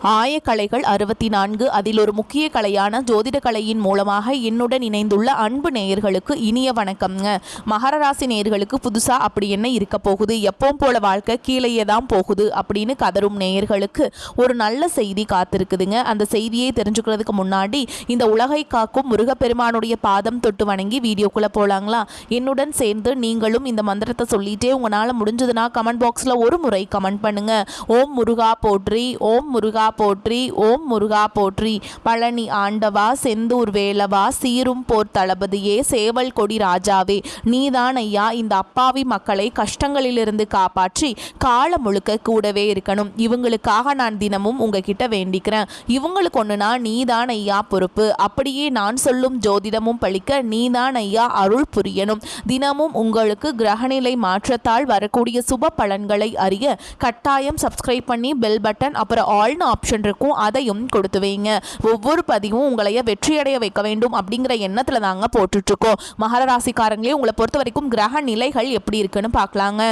ஆயக்கலைகள் 64 அதில் ஒரு முக்கிய கலையான ஜோதிட கலையின் மூலமாக என்னுடன் இணைந்துள்ள அன்பு நேயர்களுக்கு இனிய வணக்கம்ங்க. மகர ராசி நேயர்களுக்கு புதுசா அப்படி என்ன இருக்க போகுது, எப்பவும் போல வாழ்க்கை கீழேயே தான் போகுது அப்படின்னு கதரும் நேயர்களுக்கு ஒரு நல்ல செய்தி காத்திருக்குதுங்க. அந்த செய்தியை தெரிஞ்சுக்கிறதுக்கு முன்னாடி இந்த உலகை காக்கும் முருகப்பெருமானுடைய பாதம் தொட்டு வணங்கி வீடியோக்குள்ள போலாங்களா? என்னுடன் சேர்ந்து நீங்களும் இந்த மந்திரத்தை சொல்லிட்டே உங்களால் முடிஞ்சதுன்னா கமெண்ட் பாக்ஸில் ஒரு முறை கமெண்ட் பண்ணுங்க. ஓம் முருகா போற்றி, ஓம் முருகா போற்றி, ஓம் முருகா போற்றி. பழனி ஆண்டவா, செந்தூர் வேலவா, சீரும் போர் தளபதியே, சேவல் கொடி ராஜாவே, நீதான் ஐயா இந்த அப்பாவி மக்களை கஷ்டங்களிலிருந்து காப்பாற்றி காலம் முழுக்க கூடவே இருக்கணும். இவங்களுக்காக நான் தினமும் உங்ககிட்ட வேண்டிக்கிறேன். இவங்களுக்கு ஒண்ணுனா நீதான் ஐயா பொறுப்பு. அப்படியே நான் சொல்லும் ஜோதிடமும் பழிக்க நீதான் ஐயா அருள் புரியணும். தினமும் உங்களுக்கு கிரகநிலை மாற்றத்தால் வரக்கூடிய சுப பலன்களை அறிய கட்டாயம் சப்ஸ்கிரைப் பண்ணி பெல் பட்டன் அப்புறம் ஆல்னு ஆப்ஷன் இருக்கும், அதையும் கொடுத்து வைங்க. ஒவ்வொரு பதிவும் உங்களைய வெற்றியடைய வைக்க வேண்டும் அப்படிங்கிற எண்ணத்துல தாங்க போட்டுட்டு இருக்கோம். மகர ராசிக்காரங்களே, உங்களை பொறுத்த வரைக்கும் கிரக நிலைகள் எப்படி இருக்குன்னு பார்க்கலாங்க.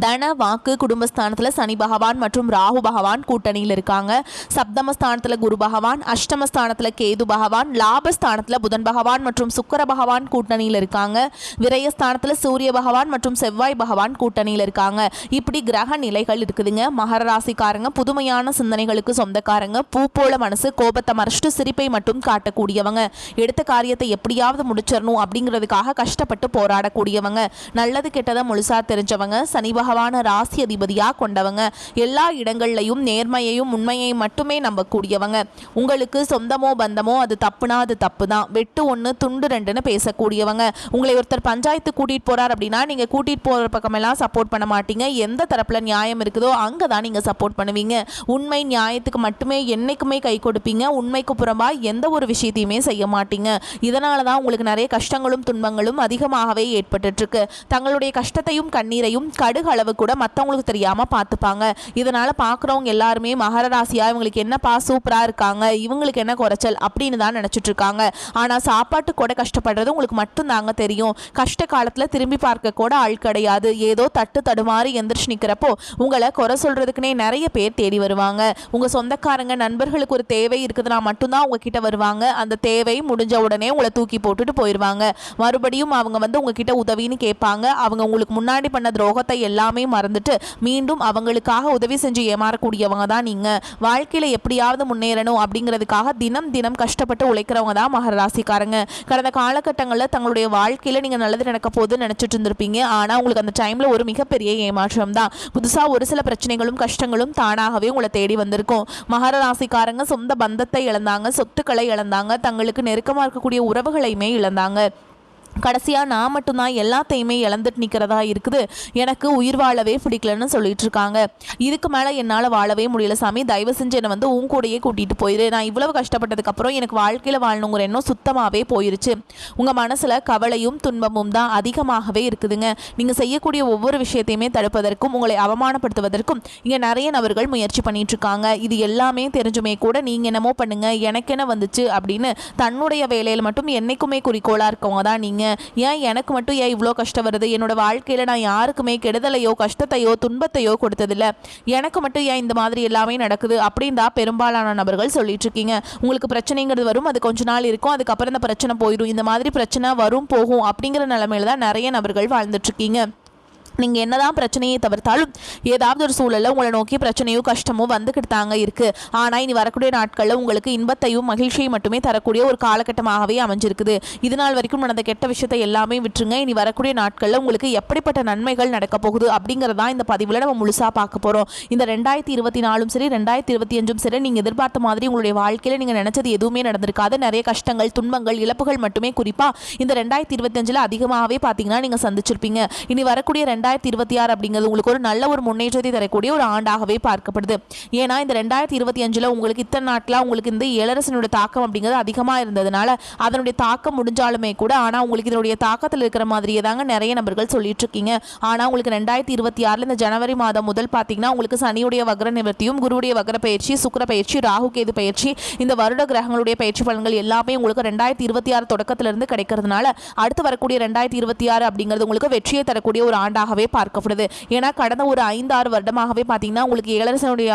தன வாக்கு குடும்பஸ்தானத்தில் சனி பகவான் மற்றும் ராகு பகவான் கூட்டணியில் இருக்காங்க. சப்தமஸ்தானத்தில் குரு பகவான், அஷ்டமஸ்தானத்தில் கேது பகவான், லாபஸ்தானத்தில் புதன் பகவான் மற்றும் சுக்கர பகவான் கூட்டணியில் இருக்காங்க. விரயஸ்தானத்தில் சூரிய பகவான் மற்றும் செவ்வாய் பகவான் கூட்டணியில் இருக்காங்க. இப்படி கிரக நிலைகள் இருக்குதுங்க. மகர ராசிக்காரங்க புதுமையான சிந்தனைகளுக்கு சொந்தக்காரங்க. பூ போல மனசு, கோபத்தை மறைச்சிட்டு சிரிப்பை மட்டும் காட்டக்கூடியவங்க. எடுத்த காரியத்தை எப்படியாவது முடிச்சிடணும் அப்படிங்கிறதுக்காக கஷ்டப்பட்டு போராடக்கூடியவங்க. நல்லது கெட்டதை முழுசா தெரிஞ்சவங்க. சனி பகவான ராசி அதிபதியாக கொண்டவங்க. எல்லா இடங்கள்லையும் நேர்மையையும் உண்மையை மட்டுமே நம்பக்கூடியவங்க. உங்களுக்கு சொந்தமோ பந்தமோ அது தப்புனா அது தப்பு தான், வெட்டு ஒன்று துண்டு ரெண்டுன்னு பேசக்கூடியவங்க. உங்களை ஒருத்தர் பஞ்சாயத்து கூட்டிகிட்டு போகிறார் அப்படின்னா நீங்கள் கூட்டிகிட்டு போகிற பக்கமெல்லாம் சப்போர்ட் பண்ண மாட்டீங்க. எந்த தரப்பில் நியாயம் இருக்குதோ அங்கே தான் நீங்கள் சப்போர்ட் பண்ணுவீங்க. உண்மை நியாயத்துக்கு மட்டுமே என்றைக்குமே கை கொடுப்பீங்க. உண்மைக்கு புறம்பாக எந்த ஒரு விஷயத்தையுமே செய்ய மாட்டீங்க. இதனால தான் உங்களுக்கு நிறைய கஷ்டங்களும் துன்பங்களும் அதிகமாகவே ஏற்பட்டுருக்கு. தங்களுடைய கஷ்டத்தையும் கண்ணீரையும் கடுகு அளவு கூட மற்றவங்களுக்கு தெரியாம பார்த்துப்பாங்க. இதனால பார்க்குறவங்க எல்லாருமே மகர ராசியா இவங்களுக்கு என்னப்பா சூப்பரா இருக்காங்க, இவங்களுக்கு என்ன குறைச்சல் அப்படின்னு தான் நினைச்சிட்டு இருக்காங்க. ஆனா சாப்பாட்டு கூட கஷ்டப்படுறது உங்களுக்கு மட்டும் தாங்க தெரியும். கஷ்ட காலத்துல திரும்பி பார்க்க கூட ஆள் கிடையாது. ஏதோ தட்டு தடுமாறி எந்திரிச்சு நிக்கிறப்போ உங்களை குறை சொல்றதுக்குன்னே நிறைய பேர் தேடி வருவாங்க. உங்க சொந்தக்காரங்க நண்பர்களுக்கு ஒரு தேவை இருக்குதுன்னா மட்டும்தான் உங்ககிட்ட வருவாங்க. அந்த தேவை முடிஞ்ச உடனே உங்களை தூக்கி போட்டுட்டு போயிடுவாங்க. மறுபடியும் அவங்க உங்ககிட்ட உதவின்னு கேட்பாங்க. அவங்க உங்களுக்கு முன்னாடி பண்ண துரோகத்தை எல்லாமே மறந்துட்டு மீண்டும் அவங்களுக்காக உதவி செஞ்சு ஏமாறக்கூடியவங்க தான் நீங்க. வாழ்க்கையில எப்படியாவது முன்னேறணும் அப்படிங்கிறதுக்காக தினம் தினம் கஷ்டப்பட்டு உழைக்கிறவங்க தான் மகர ராசிக்காரங்க. கடந்த காலகட்டங்களில் தங்களுடைய வாழ்க்கையில நீங்க நல்லது நடக்க போகுதுன்னு நினைச்சிட்டு இருந்திருப்பீங்க. ஆனா உங்களுக்கு அந்த டைம்ல ஒரு மிகப்பெரிய ஏமாற்றம் தான். புதுசா ஒரு சில பிரச்சனைகளும் கஷ்டங்களும் தானாகவே உங்களை தேடி வந்திருக்கும். மகர ராசிக்காரங்க சொந்த பந்தத்தை இழந்தாங்க, சொத்துக்களை இழந்தாங்க, தங்களுக்கு நெருக்கமா இருக்கக்கூடிய உறவுகளையுமே இழந்தாங்க. கடைசியாக நான் மட்டும்தான் எல்லாத்தையுமே இழந்துட்டு நிற்கிறதா இருக்குது, எனக்கு உயிர் வாழவே பிடிக்கலன்னு சொல்லிட்டு இருக்காங்க. இதுக்கு மேலே என்னால் வாழவே முடியல சாமி, தயவு செஞ்சு என்னை உன் கூடையே கூட்டிகிட்டு போயிரு. நான் இவ்வளவு கஷ்டப்பட்டதுக்கப்புறம் எனக்கு வாழ்க்கையில் வாழணுங்கிற எண்ணம் சுத்தமாகவே போயிருச்சு. உங்கள் மனசில் கவலையும் துன்பமும் தான் அதிகமாகவே இருக்குதுங்க. நீங்கள் செய்யக்கூடிய ஒவ்வொரு விஷயத்தையுமே தடுப்பதற்கும் உங்களை அவமானப்படுத்துவதற்கும் இங்கே நிறைய நபர்கள் முயற்சி பண்ணிட்டு இருக்காங்க. இது எல்லாமே தெரிஞ்சுமே கூட நீங்கள் என்னமோ பண்ணுங்க, எனக்கு என்ன வந்துச்சு அப்படின்னு தன்னுடைய வேலையில் மட்டும் என்னைக்குமே குறிக்கோளாக இருக்கவங்க தான் நீங்கள். ஏன் எனக்கு மட்டும் ஏன் இவ்வளோ கஷ்டம் வருது, என்னோட வாழ்க்கையில் நான் யாருக்குமே கெடுதலையோ கஷ்டத்தையோ துன்பத்தையோ கொடுத்ததில்ல, எனக்கு மட்டும் ஏன் இந்த மாதிரி எல்லாமே நடக்குது அப்படின்னு தான் பெரும்பாலான நபர்கள் சொல்லிட்டு இருக்கீங்க. உங்களுக்கு பிரச்சனைங்கிறது வரும், அது கொஞ்ச நாள் இருக்கும், அதுக்கப்புறம் இந்த பிரச்சனை போயிடும். இந்த மாதிரி பிரச்சனை வரும் போகும் அப்படிங்கிற நிலைமையில தான் நிறைய நபர்கள் வாழ்ந்துட்டு இருக்கீங்க. நீங்கள் என்னதான் பிரச்சனையை தவிர்த்தாலும் ஏதாவது ஒரு சூழலில் உங்களை நோக்கி பிரச்சனையோ கஷ்டமோ வந்துக்கிட்டு தாங்க இருக்குது. ஆனால் இனி வரக்கூடிய நாட்களில் உங்களுக்கு இன்பத்தையும் மகிழ்ச்சியையும் மட்டுமே தரக்கூடிய ஒரு காலகட்டமாகவே அமைஞ்சிருக்குது. இது நாள் வரைக்கும் நடந்த கெட்ட விஷயத்தை எல்லாமே விட்டுருங்க. இனி வரக்கூடிய நாட்களில் உங்களுக்கு எப்படிப்பட்ட நன்மைகள் நடக்க போகுது அப்படிங்கிறதா இந்த பதிவில் நம்ம முழுசாக பார்க்க போகிறோம். இந்த 2024 சரி 2025 சரி நீங்கள் எதிர்பார்த்த மாதிரி உங்களுடைய வாழ்க்கையில் நீங்கள் நினச்சது எதுவுமே நடந்திருக்காது. நிறைய கஷ்டங்கள் துன்பங்கள் இழப்புகள் மட்டுமே குறிப்பாக இந்த 2025 அதிகமாகவே பார்த்தீங்கன்னா நீங்கள் சந்திச்சிருப்பீங்க. இனி வரக்கூடிய 2026 அப்படிங்கிறது உங்களுக்கு ஒரு நல்ல ஒரு முன்னேற்றத்தை தரக்கூடிய ஒரு ஆண்டாகவே பார்க்கப்படுது. ஏன்னா இந்த 2025 உங்களுக்கு இத்தனை நாட்களாக உங்களுக்கு இந்த இளரசனுடைய தாக்கம் அப்படிங்கிறது அதிகமாக இருந்ததுனால அதனுடைய தாக்கம் முடிஞ்சாலுமே கூட ஆனால் உங்களுக்கு இதனுடைய தாக்கத்தில் இருக்கிற மாதிரியே தாங்க நிறைய நபர்கள் சொல்லிட்டு இருக்கீங்க. ஆனால் உங்களுக்கு 2026 இந்த ஜனவரி மாதம் முதல் பார்த்தீங்கன்னா உங்களுக்கு சனியுடைய வக்ர நிவர்த்தியும் குருவுடைய வக்ர பயிற்சி சுக்கிர பயிற்சி ராகு கேது பயிற்சி இந்த வருட கிரகங்களுடைய பயிற்சி பலன்கள் எல்லாமே உங்களுக்கு 2026 தொடக்கத்திலிருந்து கிடைக்கிறதுனால அடுத்து வரக்கூடிய 2026 அப்படிங்கிறது உங்களுக்கு வெற்றியை தரக்கூடிய ஒரு ஆண்டாகவே பார்க்கப்படுது. ஏன்னா கடந்த ஒரு 5-6 வருடமாகவே பார்த்தீங்கன்னா உங்களுக்கு ஏழரசனுடைய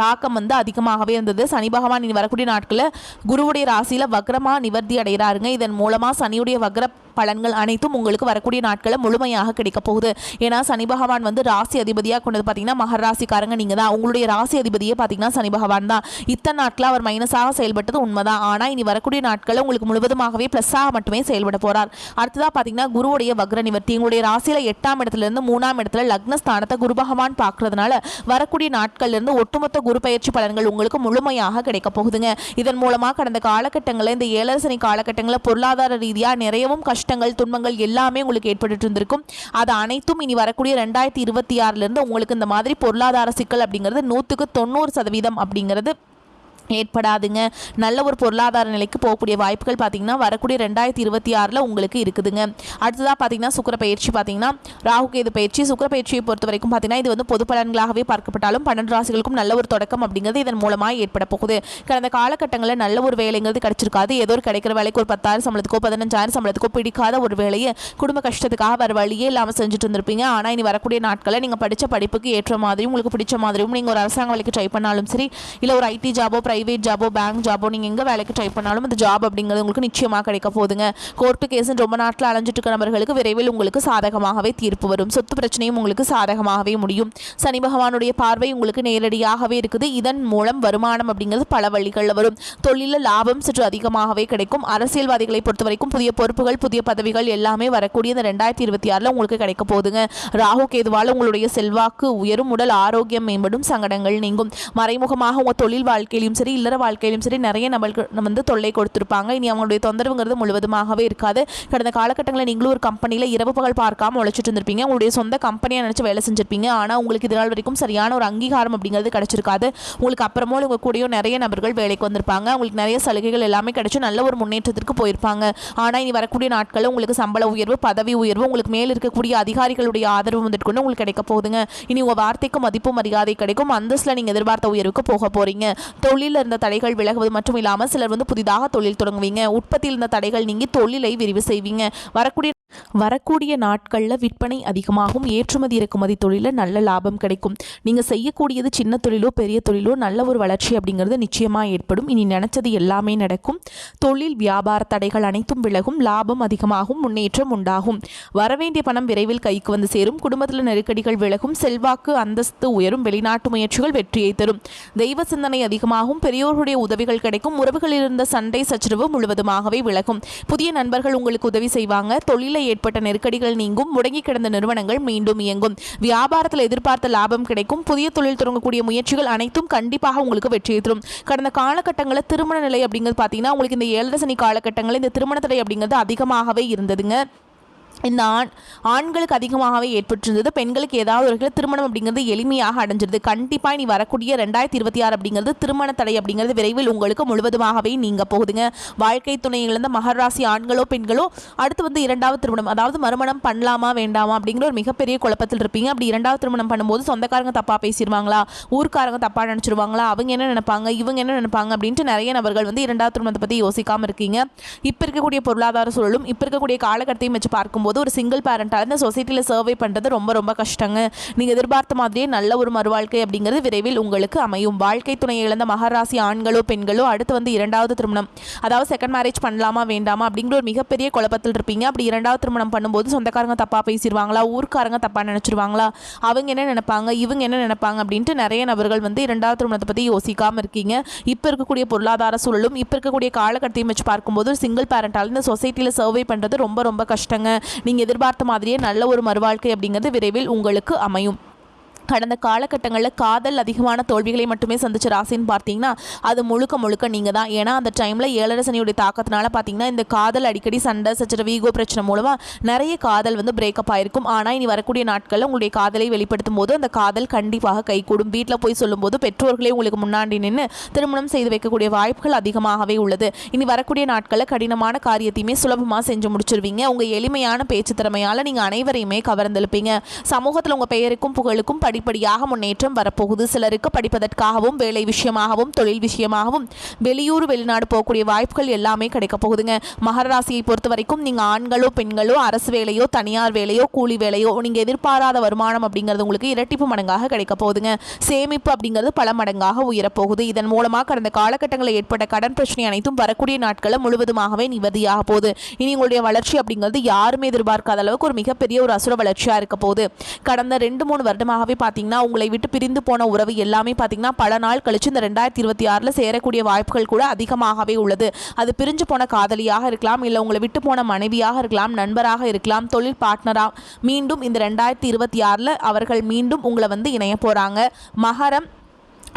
தாக்கம் வந்து அதிகமாகவே இருந்தது. சனி பகவான் இனி வரக்கூடிய நாட்களில் குருவுடைய ராசியில் வக்ரமாக நிவர்த்தி அடைகிறாருங்க. இதன் மூலமாக சனியுடைய வக்ர பலன்கள் அனைத்தும் உங்களுக்கு வரக்கூடிய நாட்களில் முழுமையாக கிடைக்க போகுது. ஏன்னா சனி பகவான் வந்து ராசி அதிபதியாக கொண்டது பார்த்தீங்கன்னா மகர ராசிக்காரங்க நீங்கள் தான். உங்களுடைய ராசி அதிபதியே பார்த்தீங்கன்னா சனி பகவான் தான். இத்தனை நாட்களில் அவர் மைனஸாக செயல்பட்டது உண்மைதான். ஆனால் இனி வரக்கூடிய நாட்களில் உங்களுக்கு முழுவதுமாகவே ப்ளஸ்ஸாக மட்டுமே செயல்பட போகிறார். அடுத்ததாக பார்த்தீங்கன்னா குருவுடைய வக்ர நிவர்த்தி. உங்களுடைய ராசியில் 8ஆம் இடத்துலேருந்து 3ஆம் இடத்துல லக்னஸ்தானத்தை குரு பகவான் பார்க்கறதுனால வரக்கூடிய நாட்கள்லேருந்து ஒட்டுமொத்த குரு பயிற்சி பலன்கள் உங்களுக்கு முழுமையாக கிடைக்க போகுதுங்க. இதன் மூலமாக கடந்த காலகட்டங்களில் இந்த 7 சனி காலகட்டங்களில் பொருளாதார ரீதியாக நிறையவும் கஷ்டங்கள் துன்பங்கள் எல்லாமே உங்களுக்கு ஏற்பட்டு இருந்திருக்கும். அது அனைத்தும் இனி வரக்கூடிய 2026 உங்களுக்கு இந்த மாதிரி பொருளாதார சிக்கல் அப்படிங்கிறது 100க்கு 90% அப்படிங்கிறது ஏற்படாதுங்க. நல்ல ஒரு பொருளாதார நிலைக்கு போகக்கூடிய வாய்ப்புகள் பார்த்தீங்கன்னா வரக்கூடிய 2026 உங்களுக்கு இருக்குதுங்க. அடுத்ததாக பார்த்தீங்கன்னா சுக்கிர பயிற்சி பார்த்தீங்கன்னா ராகு கேது பயிற்சி. சுக்கிர பயிற்சியை பொறுத்த வரைக்கும் பார்த்தீங்கன்னா இது வந்து பொது பலன்களாகவே பார்க்கப்பட்டாலும் 12 ராசிகளுக்கும் நல்ல ஒரு தொடக்கம் அப்படிங்கிறது இதன் மூலமாக ஏற்பட போகுது. கடந்த காலகட்டங்களில் நல்ல ஒரு வேலைங்கிறது கிடைச்சிருக்காது. ஏதோ ஒரு கிடைக்கிற வேலைக்கு ஒரு 10,000 சம்பளத்துக்கோ 15,000 சம்பளத்துக்கோ பிடிக்காத ஒரு வேலையை குடும்ப கஷ்டத்துக்காக வர வழியே இல்லாமல் செஞ்சுட்டு இருந்திருப்பீங்க. ஆனால் இனி வரக்கூடிய நாட்களில் நீங்கள் படித்த படிப்புக்கு ஏற்ற மாதிரியும் உங்களுக்கு பிடிச்ச மாதிரியும் நீங்கள் ஒரு அரசாங்க வேலைக்கு ட்ரை பண்ணாலும் சரி, இல்லை ஒரு ஐடி ஜாபோ பிரைவேட் ஜாபோ பேங்க் ஜாபோ நீங்கள் எங்கே வேலைக்கு ட்ரை பண்ணாலும் அந்த ஜாப் அப்படிங்கிறது உங்களுக்கு நிச்சயமாக கிடைக்க போகுதுங்க. கோர்ட்டு கேஸுன்னு ரொம்ப நாட்டில் அலைஞ்சிட்டு இருக்க நபர்களுக்கு விரைவில் உங்களுக்கு சாதகமாகவே தீர்ப்பு வரும். சொத்து பிரச்சனையும் உங்களுக்கு சாதகமாகவே முடியும். சனி பகவானுடைய பார்வை உங்களுக்கு நேரடியாகவே இருக்குது. இதன் மூலம் வருமானம் அப்படிங்கிறது பல வழிகளில் வரும். தொழிலில் லாபம் சற்று அதிகமாகவே கிடைக்கும். அரசியல்வாதிகளை பொறுத்த வரைக்கும் புதிய பொறுப்புகள் புதிய பதவிகள் எல்லாமே வரக்கூடிய இந்த 2026 உங்களுக்கு கிடைக்க போகுதுங்க. ராகு கேதுவால் உங்களுடைய செல்வாக்கு உயரும். உடல் ஆரோக்கியம் மேம்படும். சங்கடங்கள் நீங்கும். மறைமுகமாக உங்கள் தொழில் வாழ்க்கையிலும் சரி இல்லற வாழ்க்கையிலும் சரி நிறைய நபர்கள் வந்து தொல்லை கொடுத்திருப்பாங்க. இனி அவங்களுடைய தொந்தரவுங்கிறது முழுவதுமாகவே இருக்காது. கடந்த காலகட்டங்களில் நீங்களும் ஒரு கம்பெனியில் இரவு பகல் பார்க்காம உழைச்சிட்டு இருந்திருப்பீங்க. உங்களுடைய சொந்த கம்பெனியை நினைச்சு வேலை செஞ்சிருப்பீங்க. ஆனால் உங்களுக்கு இதனால் வரைக்கும் சரியான ஒரு அங்கீகாரம் அப்படிங்கிறது கிடைச்சிருக்காது. உங்களுக்கு அப்புறமோ உங்க கூடயும் நிறைய நபர்கள் வேலைக்கு வந்திருப்பாங்க. உங்களுக்கு நிறைய சலுகைகள் எல்லாமே கிடைச்சு நல்ல ஒரு முன்னேற்றத்திற்கு போயிருப்பாங்க. ஆனால் இனி வரக்கூடிய நாட்களில் உங்களுக்கு சம்பள உயர்வு பதவி உயர்வு உங்களுக்கு மேல் இருக்கக்கூடிய அதிகாரிகளுடைய ஆதரவு வந்துட்டு கொண்டு உங்களுக்கு கிடைக்க போகுதுங்க. இனி உங்க வார்த்தைக்கு மதிப்பு மரியாதை கிடைக்கும். அந்தஸ்தில் நீங்க எதிர்பார்த்த உயர்வுக்கு போக போறீங்க. தொழிலில் இருந்த தடைகள் விலகுவது மட்டும் இல்லாமல் சிலர் வந்து புதிதாக தொழில் தொடங்குவீங்க. உற்பத்தியில் இருந்த தடைகள் நீங்கி தொழிலை விரிவு செய்வீங்க. வரக்கூடிய நாட்களில் விற்பனை அதிகமாகும். ஏற்றுமதி இறக்குமதி தொழிலில் நல்ல லாபம் கிடைக்கும். நீங்கள் செய்யக்கூடியது சின்ன தொழிலோ பெரிய தொழிலோ நல்ல ஒரு வளர்ச்சி அப்படிங்கிறது நிச்சயமாக ஏற்படும். இனி நினைச்சது எல்லாமே நடக்கும். தொழில் வியாபார தடைகள் அனைத்தும் விலகும். லாபம் அதிகமாகும். முன்னேற்றம் உண்டாகும். வரவேண்டிய பணம் விரைவில் கைக்கு வந்து சேரும். குடும்பத்தில் நெருக்கடிகள் விலகும். செல்வாக்கு அந்தஸ்து உயரும். வெளிநாட்டு முயற்சிகள் வெற்றியை தரும். தெய்வ சிந்தனை அதிகமாகும். பெரியோர்களுடைய உதவிகள் கிடைக்கும். உறவுகளில் இருந்த சண்டை சச்சரவு முழுவதுமாகவே விலகும். புதிய நண்பர்கள் உங்களுக்கு உதவி செய்வாங்க. தொழிலை ஏற்பட்ட நெருக்கடிகள் நீங்கும். முடங்கி கிடந்த நிறுவனங்கள் மீண்டும் இயங்கும். வியாபாரத்தில் எதிர்பார்த்த லாபம் கிடைக்கும். புதிய தொழில் தொடங்கக்கூடிய முயற்சிகள் அனைத்தும் கண்டிப்பாக உங்களுக்கு வெற்றியை தரும். கடந்த காலகட்டங்களில் திருமண நிலை அப்படிங்கிறது பார்த்தீங்கன்னா உங்களுக்கு இந்த 7 சனி காலகட்டங்களில் இந்த திருமண தடை அப்படிங்கிறது அதிகமாகவே இருந்ததுங்க. இந்த ஆண்களுக்கு அதிகமாகவே ஏற்பட்டிருந்தது. பெண்களுக்கு ஏதாவது ஒரு திருமணம் அப்படிங்கிறது எளிமையாக அடைஞ்சிருது. கண்டிப்பாக நீ வரக்கூடிய 2026 அப்படிங்கிறது திருமண தடை அப்படிங்கிறது விரைவில் உங்களுக்கு முழுவதுமாகவே நீங்க போகுதுங்க. வாழ்க்கை துணை இழந்த மகர ராசி ஆண்களோ பெண்களோ அடுத்து வந்து 2வது திருமணம் அதாவது மறுமணம் பண்ணலாமா வேண்டாமா அப்படிங்கிற ஒரு மிகப்பெரிய குழப்பத்தில் இருப்பீங்க. அப்படி 2வது திருமணம் பண்ணும்போது சொந்தக்காரங்க தப்பாக பேசிடுவாங்களா, ஊர்க்காரங்க தப்பாக நினச்சிருவாங்களா, அவங்க என்ன நினைப்பாங்க இவங்க என்ன நினைப்பாங்க அப்படின்ட்டு நிறைய நபர்கள் வந்து 2வது திருமணத்தை பற்றி யோசிக்காமல் இருக்கீங்க. இப்போ இருக்கக்கூடிய பொருளாதார சூழலும் இப்போ இருக்கக்கூடிய காலகட்டத்தையும் வச்சு பார்க்கும்போது ஒரு சிங்கிள் பேரண்டாக இந்த சொசைட்டியில் சர்வே பண்ணுறது ரொம்ப ரொம்ப கஷ்டங்க. நீங்கள் எதிர்பார்த்த மாதிரியே நல்ல ஒரு மறுவாழ்க்கை அப்படிங்கிறது விரைவில் உங்களுக்கு அமையும். வாழ்க்கை துணையை இழந்த மகராசி ஆண்களோ பெண்களோ அடுத்து வந்து 2வது திருமணம் அதாவது செகண்ட் மேரேஜ் பண்ணலாமா வேண்டாமா அப்படிங்கிற ஒரு மிகப்பெரிய குழப்பத்தில் இருப்பீங்க. அப்படி 2வது திருமணம் பண்ணும்போது சொந்தக்காரங்க தப்பாக பேசிடுவாங்களா, ஊர்க்காரங்க தப்பாக நினச்சிருவாங்களா, அவங்க என்ன நினைப்பாங்க இவங்க என்ன நினைப்பாங்க அப்படின்ட்டு நிறைய நபர்கள் வந்து 2வது திருமணத்தை பற்றி யோசிக்காமல் இருக்கீங்க. இப்போ இருக்கக்கூடிய பொருளாதார சூழலும் இப்போ இருக்கக்கூடிய காலகட்டத்தையும் வச்சு பார்க்கும்போது ஒரு சிங்கிள் பேரண்டால் இந்த சொசைட்டியில் சர்வே பண்ணுறது ரொம்ப ரொம்ப கஷ்டங்க. நீங்கள் எதிர்பார்த்த மாதிரியே நல்ல ஒரு மறுவாழ்க்கை அப்படிங்கிறது விரைவில் உங்களுக்கு அமையும். கடந்த காலகட்டங்களில் காதல் அதிகமான தோல்விகளை மட்டுமே சந்திச்ச ராசின்னு பார்த்தீங்கன்னா அது முழுக்க நீங்கள் தான். ஏன்னா அந்த டைமில் 7 சனியுடைய தாக்கத்தினால பார்த்தீங்கன்னா இந்த காதல் அடிக்கடி சண்டை சச்சரவு ஈகோ பிரச்சனை மூலமாக நிறைய காதல் வந்து பிரேக்கப் ஆயிருக்கும். ஆனால் இனி வரக்கூடிய நாட்களில் உங்களுடைய காதலை வெளிப்படுத்தும் போது அந்த காதல் கண்டிப்பாக கைகூடும். வீட்டில் போய் சொல்லும்போது பெற்றோர்களே உங்களுக்கு முன்னாடி நின்று திருமணம் செய்து வைக்கக்கூடிய வாய்ப்புகள் அதிகமாகவே உள்ளது. இனி வரக்கூடிய நாட்களில் கடினமான காரியத்தையுமே சுலபமாக செஞ்சு முடிச்சிருவீங்க. உங்கள் எளிமையான பேச்சு திறமையால் நீங்கள் அனைவரையுமே கவர்ந்தெழுப்பீங்க. சமூகத்தில் உங்கள் பெயருக்கும் புகழுக்கும் படிப்படியாக முன்னேற்றம் வரப்போகுது. சிலருக்கு படிப்பதற்காகவும் வேலை விஷயமாகவும் தொழில் விஷயமாகவும் வெளியூர் வெளிநாடு போகக்கூடிய வாய்ப்புகள் எல்லாமே கிடைக்க போகுதுங்க. மகர ராசியை பொறுத்த வரைக்கும் நீங்கள் ஆண்களோ பெண்களோ அரசு வேலையோ தனியார் வேலையோ கூலி வேலையோ நீங்கள் எதிர்பாராத வருமானம் அப்படிங்கிறது உங்களுக்கு இரட்டிப்பு மடங்காக கிடைக்க போகுதுங்க. சேமிப்பு அப்படிங்கிறது பல மடங்காக உயரப்போகுது. இதன் மூலமாக கடந்த காலகட்டங்களில் ஏற்பட்ட கடன் பிரச்சனை அனைத்தும் வரக்கூடிய நாட்களில் முழுவதுமாகவே நிவதியாக போகுது. இனி உங்களுடைய வளர்ச்சி அப்படிங்கிறது யாருமே எதிர்பார்க்காத அளவுக்கு ஒரு மிகப்பெரிய ஒரு அசுர வளர்ச்சியாக இருக்க போகுது. கடந்த 2-3 வருடமாகவே பார்த்தீங்கன்னா உங்களை விட்டு பிரிந்து போன உறவு எல்லாமே பார்த்தீங்கன்னா பல நாள் கழிச்சு இந்த 2026 சேரக்கூடிய வாய்ப்புகள் கூட அதிகமாகவே உள்ளது. அது பிரிஞ்சு போன காதலியாக இருக்கலாம், இல்லை உங்களை விட்டு போன மனைவியாக இருக்கலாம், நண்பராக இருக்கலாம், தொழில் பார்ட்னராக மீண்டும் இந்த 2026 அவர்கள் மீண்டும் உங்களை இணைய போறாங்க. மகரம்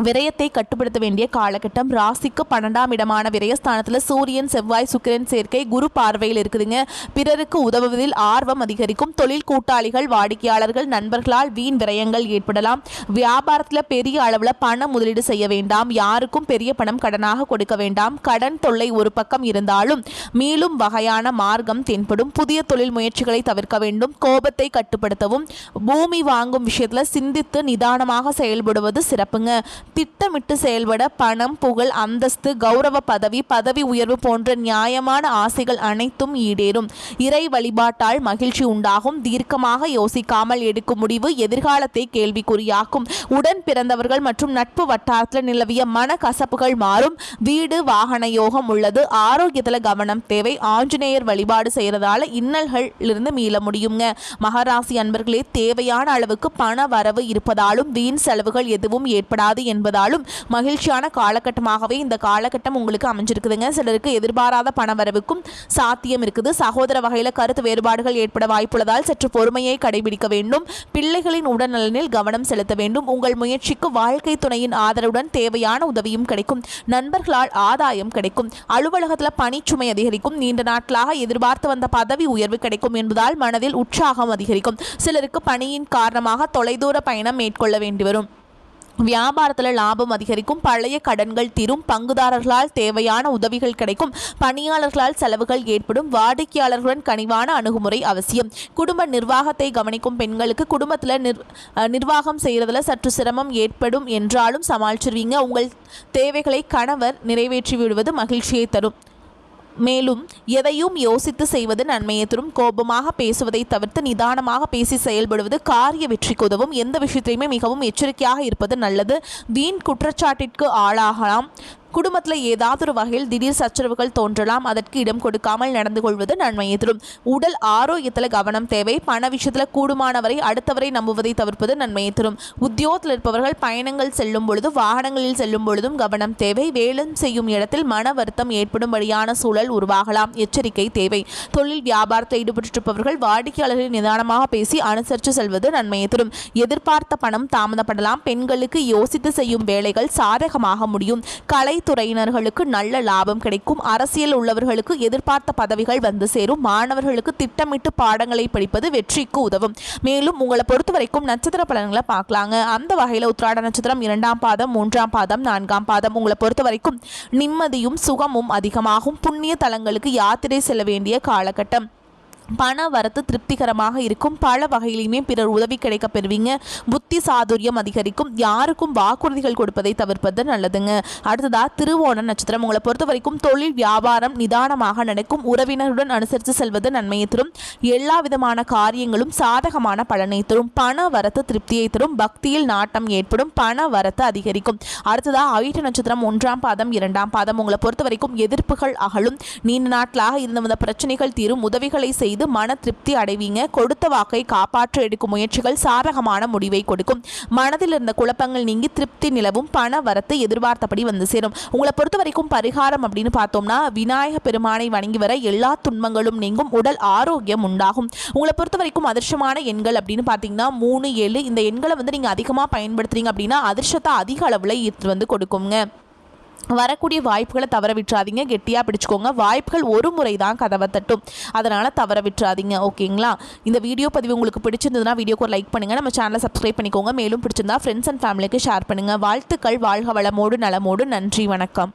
விரயத்தை கட்டுப்படுத்த வேண்டிய காலகட்டம். ராசிக்கு 12ஆம் இடமான விரயஸ்தானத்தில் சூரியன் செவ்வாய் சுக்கிரன் சேர்க்கை குரு பார்வையில் இருக்குதுங்க. பிறருக்கு உதவுவதில் ஆர்வம் அதிகரிக்கும். தொழில் கூட்டாளிகள் வாடிக்கையாளர்கள் நண்பர்களால் வீண் விரயங்கள் ஏற்படலாம். வியாபாரத்தில் பெரிய அளவில் பண முதலீடு செய்ய வேண்டாம். யாருக்கும் பெரிய பணம் கடனாக கொடுக்க வேண்டாம். கடன் தொல்லை ஒரு பக்கம் இருந்தாலும் மீளும் வகையான மார்க்கம் தென்படும். புதிய தொழில் முயற்சிகளை தவிர்க்க வேண்டும். கோபத்தை கட்டுப்படுத்தவும். பூமி வாங்கும் விஷயத்தில் சிந்தித்து நிதானமாக செயல்படுவது சிறப்புங்க. திட்டமிட்டு செயல்பட பணம் புகழ் அந்தஸ்து கௌரவ பதவி உயர்வு போன்ற நியாயமான ஆசைகள் அனைத்தும் ஈடேறும். இறை வழிபாட்டால் மகிழ்ச்சி உண்டாகும். தீர்க்கமாக யோசிக்காமல் எடுக்கும் முடிவு எதிர்காலத்தை கேள்விக்குறியாக்கும். உடன் பிறந்தவர்கள் மற்றும் நட்பு வட்டாரத்தில் நிலவிய மன கசப்புகள் மாறும். வீடு வாகன யோகம் உள்ளது. ஆரோக்கியத்தில் கவனம் தேவை. ஆஞ்சநேயர் வழிபாடு செய்யறதால இன்னல்களிலிருந்து மீள முடியுங்க. மகராசி அன்பர்களே, தேவையான அளவுக்கு பண வரவு இருப்பதாலும் வீண் செலவுகள் எதுவும் ஏற்படாது என்பதாலும் மகிழ்ச்சியான காலகட்டமாகவே இந்த காலகட்டம் உங்களுக்கு அமைஞ்சிருக்குதுங்க. சிலருக்கு எதிர்பாராத பண வரவுக்கும் சாத்தியம் இருக்குது. சகோதர வகையில் கருத்து வேறுபாடுகள் ஏற்பட வாய்ப்புள்ளதால் சற்று பொறுமையை கடைபிடிக்க வேண்டும். பிள்ளைகளின் உடல்நலனில் கவனம் செலுத்த வேண்டும். உங்கள் முயற்சிக்கு வாழ்க்கை துணையின் ஆதரவுடன் தேவையான உதவியும் கிடைக்கும். நண்பர்களால் ஆதாயம் கிடைக்கும். அலுவலகத்தில் பணிச்சுமை அதிகரிக்கும். நீண்ட நாட்களாக எதிர்பார்த்து வந்த பதவி உயர்வு கிடைக்கும் என்பதால் மனதில் உற்சாகம் அதிகரிக்கும். சிலருக்கு பணியின் காரணமாக தொலைதூர பயணம் மேற்கொள்ள வேண்டி வரும். வியாபாரத்தில் லாபம் அதிகரிக்கும். பழைய கடன்கள் தீரும். பங்குதாரர்களால் தேவையான உதவிகள் கிடைக்கும். பணியாளர்களால் செலவுகள் ஏற்படும். வாடிக்கையாளர்களுடன் கனிவான அணுகுமுறை அவசியம். குடும்ப நிர்வாகத்தை கவனிக்கும் பெண்களுக்கு குடும்பத்தில் நிர்வாகம் செய்கிறதுல சற்று சிரமம் ஏற்படும் என்றாலும் சமாளிச்சிருவீங்க. உங்கள் தேவைகளை கணவர் நிறைவேற்றி விடுவது மகிழ்ச்சியை தரும். மேலும் எதையும் யோசித்து செய்வது நன்மையை தரும். கோபமாக பேசுவதை தவிர்த்து நிதானமாக பேசி செயல்படுவது காரிய வெற்றிக்கு உதவும். எந்த விஷயத்திலையுமே மிகவும் எச்சரிக்கையாக இருப்பது நல்லது. வீண் குற்றச்சாட்டிற்கு ஆளாகலாம். குடும்பத்தில் ஏதாவது ஒரு வகையில் திடீர் சச்சரவுகள் தோன்றலாம். அதற்கு இடம் கொடுக்காமல் நடந்து கொள்வது நன்மையை தரும். உடல் ஆரோக்கியத்தில் கவனம் தேவை. பண விஷயத்தில் கூடுமானவரை அடுத்தவரை நம்புவதை தவிர்ப்பது நன்மையை தரும். உத்தியோகத்தில் இருப்பவர்கள் பயணங்கள் செல்லும் பொழுது வாகனங்களில் செல்லும் பொழுதும் கவனம் தேவை. வேலை செய்யும் இடத்தில் மன வருத்தம் ஏற்படும்படியான சூழல் உருவாகலாம். எச்சரிக்கை தேவை. தொழில் வியாபாரத்தில் ஈடுபட்டிருப்பவர்கள் வாடிக்கையாளர்களை நிதானமாக பேசி அனுசரித்து செல்வது நன்மையை தரும். எதிர்பார்த்த பணம் தாமதப்படலாம். பெண்களுக்கு யோசித்து செய்யும் வேலைகள் சாதகமாக முடியும். துறையினர்களுக்கு நல்ல லாபம் கிடைக்கும். அரசியல் உள்ளவர்களுக்கு எதிர்பார்த்த பதவிகள் வந்து சேரும். மாணவர்களுக்கு திட்டமிட்டு பாடங்களை படிப்பது வெற்றிக்கு உதவும். மேலும் உங்களை பொறுத்த வரைக்கும் நட்சத்திர பலன்களை பார்க்கலாங்க. அந்த வகையில் உத்திராட நட்சத்திரம் 2ஆம் பாதம் 3ஆம் பாதம் 4ஆம் பாதம் உங்களை பொறுத்த வரைக்கும் நிம்மதியும் சுகமும் அதிகமாகும். புண்ணிய தலங்களுக்கு யாத்திரை செல்ல வேண்டிய காலகட்டம். பண வரத்து திருப்திகரமாக இருக்கும். பல வகையிலுமே பிறர் உதவி கிடைக்க பெறுவீங்க. புத்தி சாதுரியம் அதிகரிக்கும். யாருக்கும் வாக்குறுதிகள் கொடுப்பதை தவிர்ப்பது நல்லதுங்க. அடுத்ததா திருவோண நட்சத்திரம் உங்களை பொறுத்த வரைக்கும் தொழில் வியாபாரம் நிதானமாக நடக்கும். உறவினருடன் அனுசரித்து செல்வது நன்மையை தரும். எல்லா விதமான காரியங்களும் சாதகமான பலனை தரும். பண வரத்து திருப்தியை தரும். பக்தியில் நாட்டம் ஏற்படும். பண வரத்து அதிகரிக்கும். அடுத்ததா அவிட்ட நட்சத்திரம் 1ஆம் பாதம் 2ஆம் பாதம் உங்களை பொறுத்த வரைக்கும் எதிர்ப்புகள் அகலும். நீண்ட நாட்களாக இருந்து வந்த பிரச்சனைகள் தீரும். உதவிகளை செய்து மன திருப்தி அடைவீங்க. கொடுத்த வாக்கை காப்பாற்ற எடுக்கும் முயற்சிகள் சாதகமான முடிவை கொடுக்கும். மனதில் இருந்த குழப்பங்கள் நீங்கி திருப்தி நிலவும். பண வரத்து எதிர்பார்த்தபடி வந்து சேரும். உங்களை பொறுத்த வரைக்கும் பரிகாரம் அப்படின்னு பார்த்தோம்னா விநாயக பெருமானை வணங்கி வர எல்லா துன்பங்களும் நீங்கும். உடல் ஆரோக்கியம் உண்டாகும். உங்களை பொறுத்த வரைக்கும் அதிர்ஷ்டமான எண்கள் அப்படின்னு பார்த்தீங்கன்னா 3, 7 இந்த எண்களை நீங்கள் அதிகமாக பயன்படுத்துறீங்க அப்படின்னா அதிர்ஷ்டத்தை அதிக அளவில் ஈர்த்து கொடுக்குங்க. வரக்கூடிய வாய்ப்புகளை தவற விட்டுறாதீங்க. கெட்டியாக பிடிச்சிக்கோங்க. வாய்ப்புகள் ஒரு முறை தான் கதவை தட்டும். அதனால் தவற விட்டுறாதீங்க. ஓகேங்களா? இந்த வீடியோ பதிவு உங்களுக்கு பிடிச்சிருந்ததுன்னா வீடியோக்கு ஒரு லைக் பண்ணுங்கள். நம்ம சேனலை சப்ஸ்கிரைப் பண்ணிக்கோங்க. மேலும் பிடிச்சிருந்தா ஃப்ரெண்ட்ஸ் அண்ட் ஃபேமிலிக்கு ஷேர் பண்ணுங்கள். வாழ்த்துக்கள். வாழ்க வளமோடு நலமோடு. நன்றி. வணக்கம்.